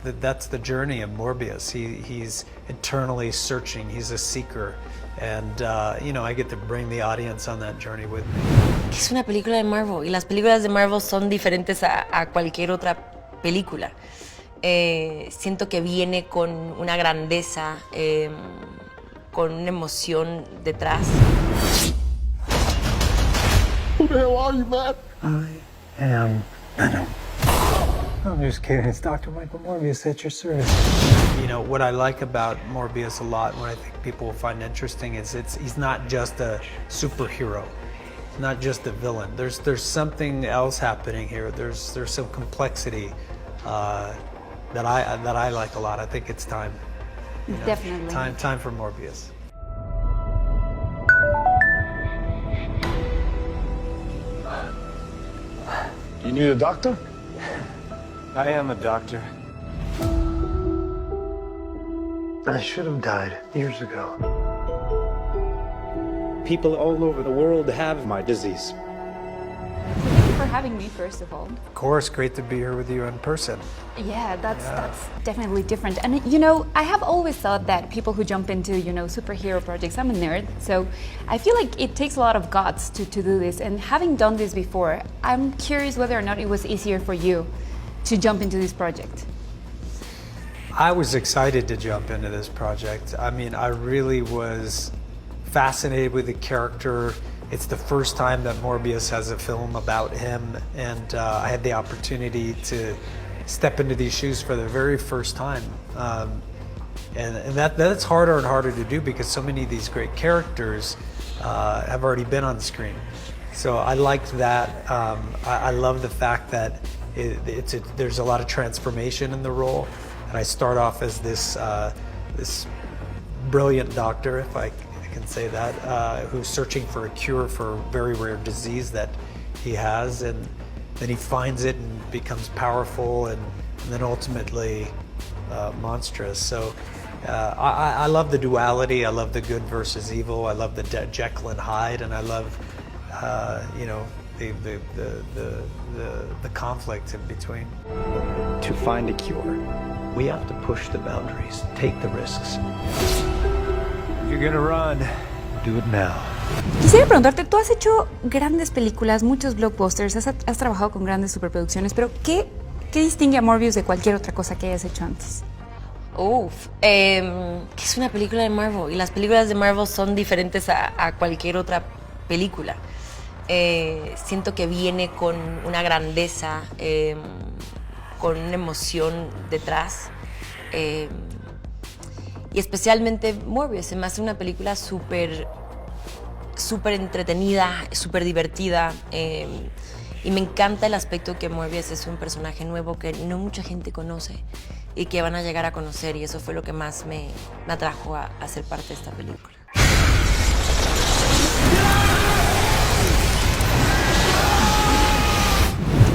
That's the journey of Morbius. He's internally searching. He's a seeker, and I get to bring the audience on that journey with me. Es una película de Marvel y las películas de Marvel son diferentes a cualquier otra película. Siento que viene con una grandeza, con una emoción detrás. Who the hell are you, man? I am Venom. I'm just kidding. It's Dr. Michael Morbius at your service. What I like about Morbius a lot, what I think people will find interesting, is he's not just a superhero. He's not just a villain. There's something else happening here. There's some complexity that I like a lot. I think it's time. Definitely. Time for Morbius. You need a doctor? I am a doctor. I should have died years ago. People all over the world have my disease. Thank you for having me, first of all. Of course, great to be here with you in person. Yeah, that's definitely different. And I have always thought that people who jump into, superhero projects, I'm a nerd, so I feel like it takes a lot of guts to do this. And having done this before, I'm curious whether or not it was easier for you to jump into this project. I was excited to jump into this project. I mean, I really was fascinated with the character. It's the first time that Morbius has a film about him, and I had the opportunity to step into these shoes for the very first time. And that's harder and harder to do because so many of these great characters have already been on screen. So I liked that. I love the fact that there's a lot of transformation in the role. And I start off as this brilliant doctor, if I can say that, who's searching for a cure for a very rare disease that he has, and then he finds it and becomes powerful, and then ultimately monstrous. So I love the duality. I love the good versus evil. I love the Jekyll and Hyde, and I love the conflict in between. To find a cure, we have to push the boundaries, take the risks. If you're gonna run, do it now. Quisiera preguntarte, tú has hecho grandes películas, muchos blockbusters, has trabajado con grandes superproducciones, pero ¿qué distingue a Morbius de cualquier otra cosa que hayas hecho antes? Que es una película de Marvel y las películas de Marvel son diferentes a cualquier otra película. Siento que viene con una grandeza, con una emoción detrás, y especialmente Morbius se me hace una película súper entretenida, súper divertida, y me encanta el aspecto que Morbius es un personaje nuevo que no mucha gente conoce y que van a llegar a conocer, y eso fue lo que más me atrajo a ser parte de esta película.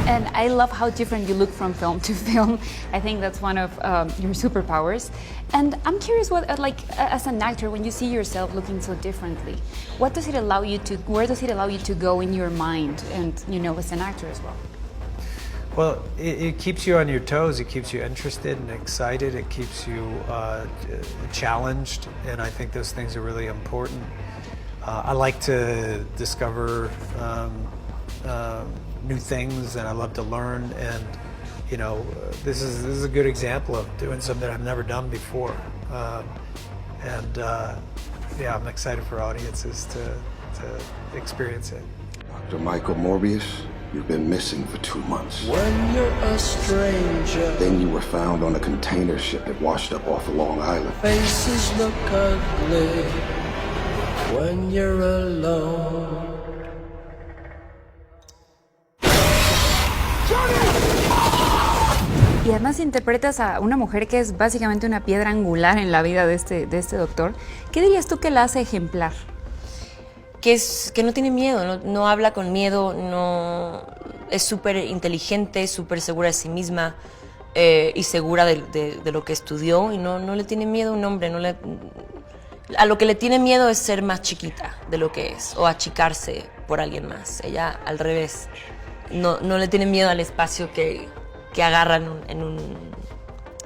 And I love how different you look from film to film. I think that's one of your superpowers. And I'm curious, as an actor, when you see yourself looking so differently, where does it allow you to go in your mind, and as an actor as well? Well, it keeps you on your toes. It keeps you interested and excited. It keeps you challenged, and I think those things are really important. I like to discover new things, and I love to learn, and this is a good example of doing something I've never done before, yeah, I'm excited for audiences to experience it. Dr. Michael Morbius, you've been missing for 2 months. When you're a stranger, Then you were found on a container ship that washed up off of Long Island. faces look ugly. When you're alone, Y además interpretas a una mujer que es básicamente una piedra angular en la vida de este doctor. ¿Qué dirías tú que la hace ejemplar? Que no tiene miedo, no habla con miedo, no, es súper inteligente, súper segura de sí misma, y segura de lo que estudió, y no le tiene miedo a un hombre. A lo que le tiene miedo es ser más chiquita de lo que es, o achicarse por alguien más. Ella, al revés, no le tiene miedo al espacio que agarran en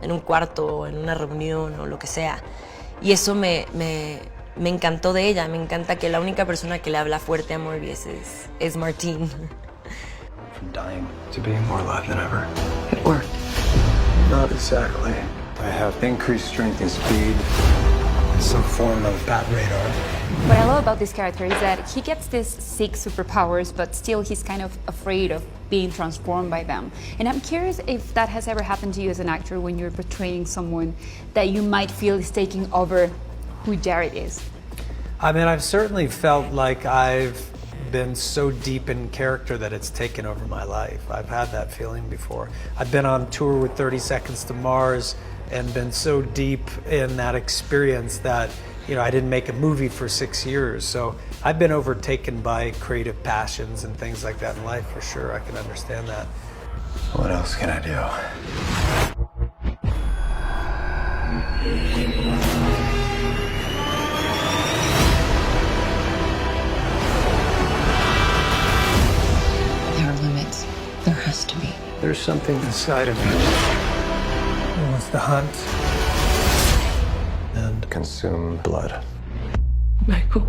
en un cuarto, en una reunión o lo que sea. Y eso me encantó de ella. Me encanta que la única persona que le habla fuerte a Morbius es Martine. From dying to being more alive than ever. It worked. Not exactly. I have increased strength and speed and some form of bat radar. What I love about this character is that he gets these 6 superpowers, but still he's kind of afraid of being transformed by them. And I'm curious if that has ever happened to you as an actor when you're portraying someone that you might feel is taking over who Jared is. I mean, I've certainly felt like I've been so deep in character that it's taken over my life. I've had that feeling before. I've been on tour with 30 Seconds to Mars and been so deep in that experience that, you know, I didn't make a movie for 6 years. So I've been overtaken by creative passions and things like that in life, for sure. I can understand that. What else can I do? There are limits. There has to be. There's something inside of me. It wants to hunt and consume blood. Michael.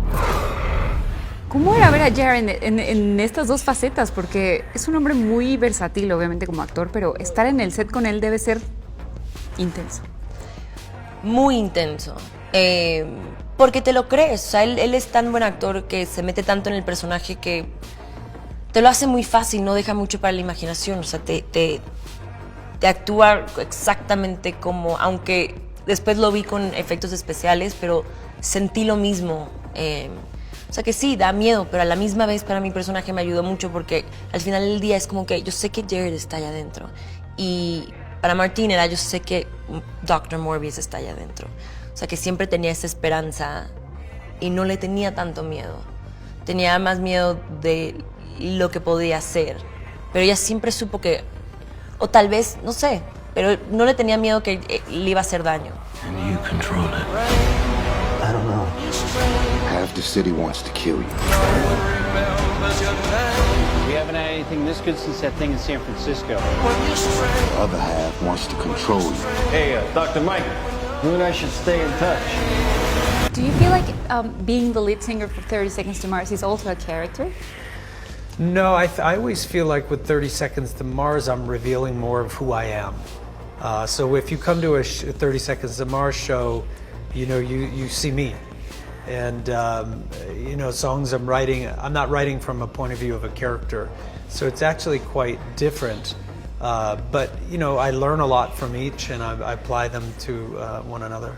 ¿Cómo era ver a Jared en estas dos facetas? Porque es un hombre muy versátil, obviamente, como actor, pero estar en el set con él debe ser intenso. Muy intenso. Porque te lo crees. O sea, él es tan buen actor que se mete tanto en el personaje que te lo hace muy fácil, no deja mucho para la imaginación. O sea, te actúa exactamente como, aunque después lo vi con efectos especiales, pero sentí lo mismo. O sea que sí, da miedo, pero a la misma vez para mi personaje me ayudó mucho porque al final del día es como que yo sé que Jared está allá adentro. Y para Martine era yo sé que Dr. Morbius está allá adentro. O sea que siempre tenía esa esperanza y no le tenía tanto miedo. Tenía más miedo de lo que podía hacer. Pero ella siempre supo que, o tal vez, no sé, pero no le tenía miedo que le iba a hacer daño. And you control it. I don't know. Half the city wants to kill you. We haven't had anything this good since that thing in San Francisco. The other half wants to control you. Hey, Dr. Mike, you and I should stay in touch. Do you feel like being the lead singer for 30 Seconds to Mars is also a character? No, I always feel like with 30 Seconds to Mars, I'm revealing more of who I am. So if you come to a 30 Seconds to Mars show, you know, you see me. And, you know, songs I'm writing, I'm not writing from a point of view of a character. So it's actually quite different. But, you know, I learn a lot from each and I apply them to one another.